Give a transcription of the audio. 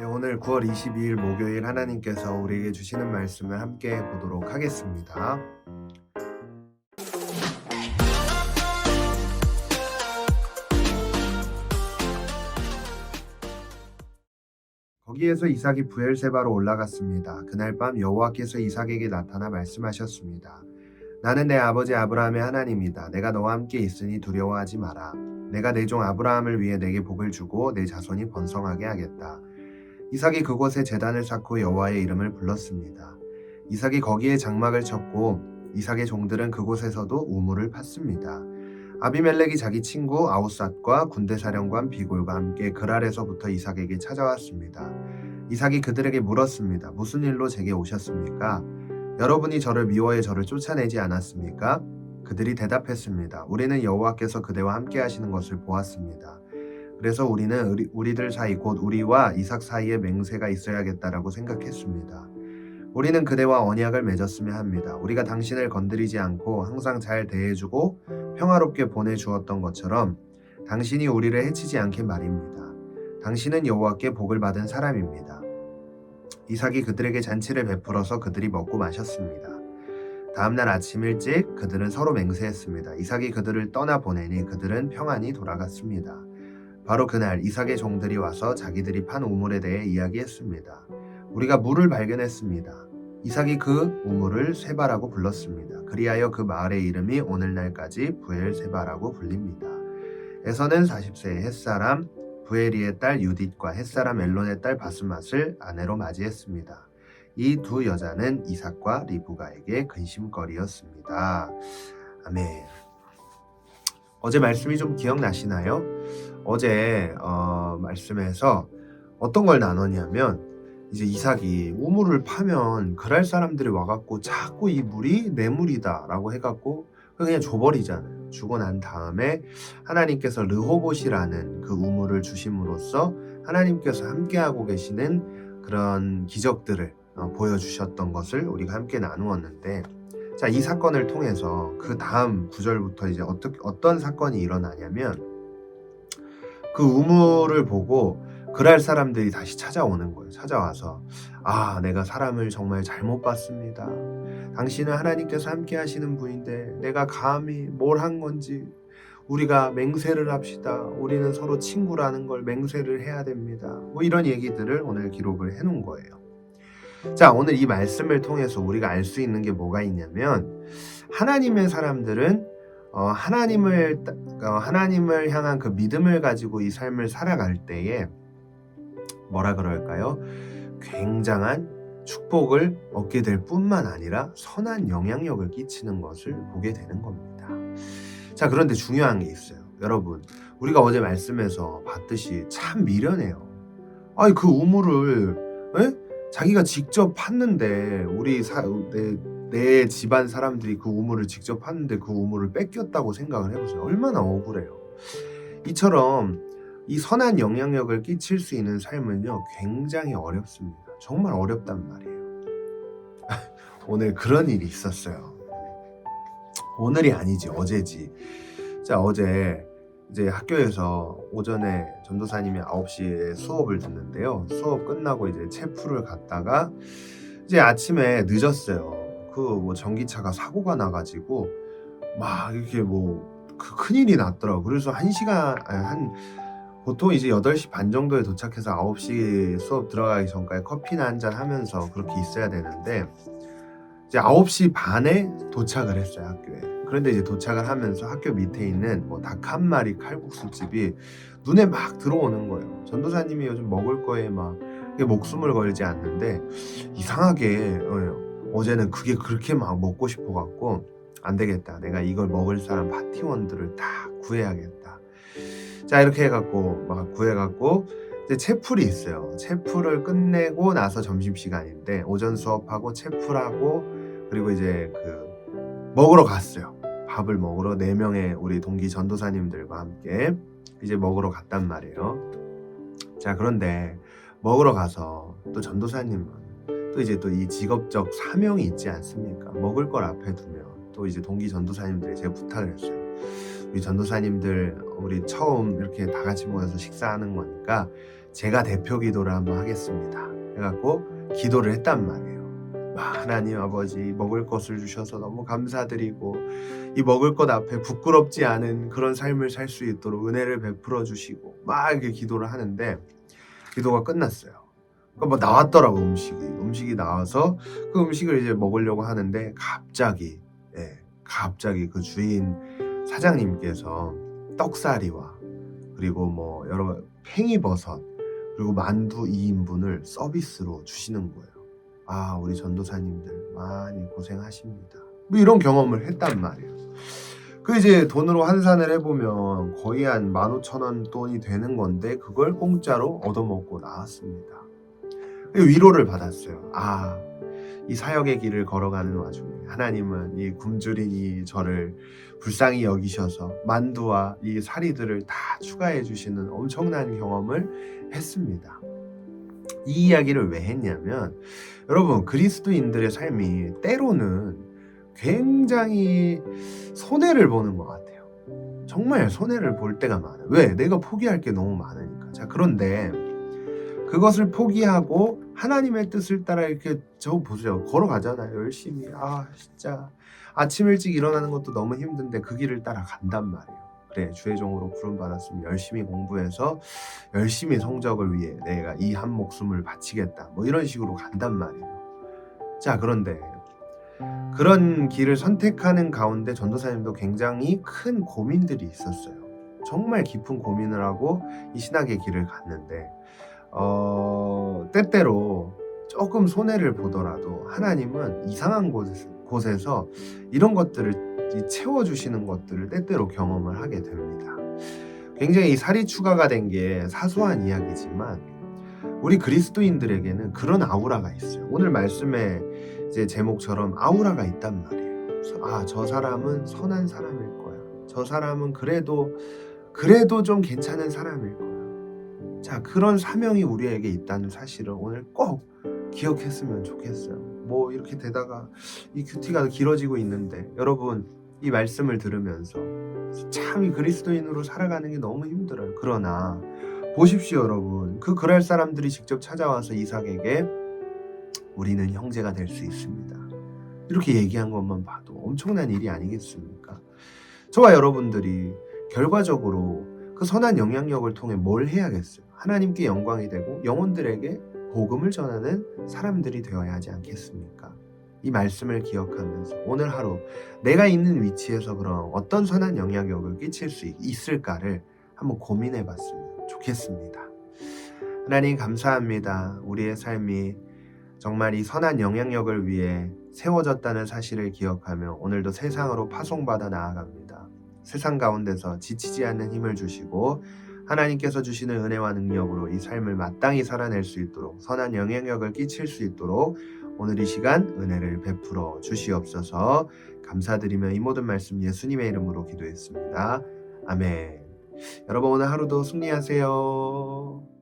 네, 오늘 9월 22일 목요일 하나님께서 우리에게 주시는 말씀을 함께 보도록 하겠습니다. 거기에서 이삭이 브엘세바로 올라갔습니다. 그날 밤 여호와께서 이삭에게 나타나 말씀하셨습니다. 나는 내 아버지 아브라함의 하나님이다. 내가 너와 함께 있으니 두려워하지 마라. 내가 내 종 아브라함을 위해 내게 복을 주고 내 자손이 번성하게 하겠다. 이삭이 그곳에 제단을 쌓고 여호와의 이름을 불렀습니다. 이삭이 거기에 장막을 쳤고 이삭의 종들은 그곳에서도 우물을 팠습니다. 아비멜렉이 자기 친구 아우삿과 군대 사령관 비골과 함께 그랄에서부터 이삭에게 찾아왔습니다. 이삭이 그들에게 물었습니다. 무슨 일로 제게 오셨습니까? 여러분이 저를 미워해 저를 쫓아내지 않았습니까? 그들이 대답했습니다. 우리는 여호와께서 그대와 함께 하시는 것을 보았습니다. 그래서 우리는 우리들 사이 곧 우리와 이삭 사이에 맹세가 있어야겠다라고 생각했습니다. 우리는 그대와 언약을 맺었으면 합니다. 우리가 당신을 건드리지 않고 항상 잘 대해주고 평화롭게 보내주었던 것처럼 당신이 우리를 해치지 않게 말입니다. 당신은 여호와께 복을 받은 사람입니다. 이삭이 그들에게 잔치를 베풀어서 그들이 먹고 마셨습니다. 다음날 아침 일찍 그들은 서로 맹세했습니다. 이삭이 그들을 떠나보내니 그들은 평안히 돌아갔습니다. 바로 그날 이삭의 종들이 와서 자기들이 판 우물에 대해 이야기했습니다. 우리가 물을 발견했습니다. 이삭이 그 우물을 세바라고 불렀습니다. 그리하여 그 마을의 이름이 오늘날까지 브엘세바라고 불립니다. 에서는 40세의 햇사람 부에리의 딸 유딧과 햇사람 엘론의 딸 바스맛을 아내로 맞이했습니다. 이 두 여자는 이삭과 리브가에게 근심거리였습니다. 아멘. 어제 말씀이 좀 기억나시나요? 어제 말씀에서 어떤 걸 나눴냐면 이제 이삭이 우물을 파면 그랄 사람들이 와갖고 자꾸 이 물이 내 물이다 라고 해갖고 그냥 줘버리잖아요. 주고 난 다음에 하나님께서 르호봇이라는 그 우물을 주심으로써 하나님께서 함께하고 계시는 그런 기적들을 보여주셨던 것을 우리가 함께 나누었는데, 자, 이 사건을 통해서 그 다음 구절부터 이제 어떤 사건이 일어나냐면 그 우물을 보고 그랄 사람들이 다시 찾아오는 거예요. 찾아와서 내가 사람을 정말 잘못 봤습니다. 당신은 하나님께서 함께 하시는 분인데 내가 감히 뭘 한 건지 우리가 맹세를 합시다. 우리는 서로 친구라는 걸 맹세를 해야 됩니다. 뭐 이런 얘기들을 오늘 기록을 해놓은 거예요. 자, 오늘 이 말씀을 통해서 우리가 알 수 있는 게 뭐가 있냐면 하나님의 사람들은 하나님을 향한 그 믿음을 가지고 이 삶을 살아갈 때에 뭐라 그럴까요? 굉장한 축복을 얻게 될 뿐만 아니라 선한 영향력을 끼치는 것을 보게 되는 겁니다. 자, 그런데 중요한 게 있어요. 여러분, 우리가 어제 말씀에서 봤듯이 참 미련해요. 그 우물을 자기가 직접 팠는데 내 집안 사람들이 그 우물을 직접 팠는데 그 우물을 뺏겼다고 생각을 해보세요. 얼마나 억울해요. 이처럼 이 선한 영향력을 끼칠 수 있는 삶은요, 굉장히 어렵습니다. 정말 어렵단 말이에요. 오늘 그런 일이 있었어요. 오늘이 아니지, 어제지. 자, 어제 이제 학교에서 오전에 전도사님이 9시에 수업을 듣는데요. 수업 끝나고 이제 체프를 갔다가 이제 아침에 늦었어요. 전기차가 사고가 나가지고 막 이렇게 그 큰일이 났더라고. 그래서 보통 이제 8시 반 정도에 도착해서 9시 수업 들어가기 전까지 커피나 한잔 하면서 그렇게 있어야 되는데 이제 9시 반에 도착을 했어요, 학교에. 그런데 이제 도착을 하면서 학교 밑에 있는 닭 한 마리 칼국수집이 눈에 막 들어오는 거예요. 전도사님이 요즘 먹을 거에 막 목숨을 걸지 않는데 이상하게 어제는 그게 그렇게 막 먹고 싶어갖고 안 되겠다. 내가 이걸 먹을 사람 파티원들을 다 구해야겠다. 자, 이렇게 해갖고 막 구해갖고 이제 채플이 있어요. 채플을 끝내고 나서 점심시간인데 오전 수업하고 채플하고 그리고 이제 먹으러 갔어요. 밥을 먹으러 4명의 우리 동기 전도사님들과 함께 이제 먹으러 갔단 말이에요. 자, 그런데 먹으러 가서 또 전도사님은 또 이제 또 이 직업적 사명이 있지 않습니까? 먹을 걸 앞에 두면 또 이제 동기 전도사님들이 제가 부탁을 했어요. 우리 전도사님들 우리 처음 이렇게 다 같이 모여서 식사하는 거니까 제가 대표 기도를 한번 하겠습니다. 해갖고 기도를 했단 말이에요. 하나님 아버지, 먹을 것을 주셔서 너무 감사드리고 이 먹을 것 앞에 부끄럽지 않은 그런 삶을 살 수 있도록 은혜를 베풀어 주시고 막 이렇게 기도를 하는데 기도가 끝났어요. 그러니까 뭐 나왔더라고, 음식이 나와서 그 음식을 이제 먹으려고 하는데 갑자기 그 주인 사장님께서 떡사리와 그리고 뭐 여러 팽이버섯 그리고 만두 2인분을 서비스로 주시는 거예요. 우리 전도사님들 많이 고생하십니다. 뭐 이런 경험을 했단 말이에요. 그 이제 돈으로 환산을 해보면 거의 한 15,000원 돈이 되는 건데 그걸 공짜로 얻어먹고 나왔습니다. 위로를 받았어요. 이 사역의 길을 걸어가는 와중에 하나님은 이 굶주린 저를 불쌍히 여기셔서 만두와 이 사리들을 다 추가해 주시는 엄청난 경험을 했습니다. 이 이야기를 왜 했냐면, 여러분, 그리스도인들의 삶이 때로는 굉장히 손해를 보는 것 같아요. 정말 손해를 볼 때가 많아요. 왜? 내가 포기할 게 너무 많으니까. 자, 그런데 그것을 포기하고 하나님의 뜻을 따라 이렇게 보세요. 걸어가잖아요. 열심히. 진짜 아침 일찍 일어나는 것도 너무 힘든데 그 길을 따라 간단 말이에요. 그래, 주의 종으로 부름받았으면 열심히 공부해서 열심히 성적을 위해 내가 이 한 목숨을 바치겠다. 뭐 이런 식으로 간단 말이에요. 자, 그런데 그런 길을 선택하는 가운데 전도사님도 굉장히 큰 고민들이 있었어요. 정말 깊은 고민을 하고 이 신학의 길을 갔는데 때때로 조금 손해를 보더라도 하나님은 이상한 곳에서 이런 것들을 채워주시는 것들을 때때로 경험을 하게 됩니다. 굉장히 살이 추가가 된 게 사소한 이야기지만 우리 그리스도인들에게는 그런 아우라가 있어요. 오늘 말씀의 이제 제목처럼 아우라가 있단 말이에요. 저 사람은 선한 사람일 거야. 저 사람은 그래도 좀 괜찮은 사람일 거야. 자, 그런 사명이 우리에게 있다는 사실을 오늘 꼭 기억했으면 좋겠어요. 뭐 이렇게 되다가 이 큐티가 길어지고 있는데 여러분, 이 말씀을 들으면서 참 이 그리스도인으로 살아가는 게 너무 힘들어요. 그러나 보십시오, 여러분. 그 그랄 사람들이 직접 찾아와서 이삭에게 우리는 형제가 될 수 있습니다. 이렇게 얘기한 것만 봐도 엄청난 일이 아니겠습니까? 저와 여러분들이 결과적으로 그 선한 영향력을 통해 뭘 해야겠어요? 하나님께 영광이 되고 영혼들에게 복음을 전하는 사람들이 되어야 하지 않겠습니까? 이 말씀을 기억하면서 오늘 하루 내가 있는 위치에서 그럼 어떤 선한 영향력을 끼칠 수 있을까를 한번 고민해 봤으면 좋겠습니다. 하나님, 감사합니다. 우리의 삶이 정말 이 선한 영향력을 위해 세워졌다는 사실을 기억하며 오늘도 세상으로 파송받아 나아갑니다. 세상 가운데서 지치지 않는 힘을 주시고 하나님께서 주시는 은혜와 능력으로 이 삶을 마땅히 살아낼 수 있도록 선한 영향력을 끼칠 수 있도록 오늘 이 시간 은혜를 베풀어 주시옵소서. 감사드리며 이 모든 말씀 예수님의 이름으로 기도했습니다. 아멘. 여러분, 오늘 하루도 승리하세요.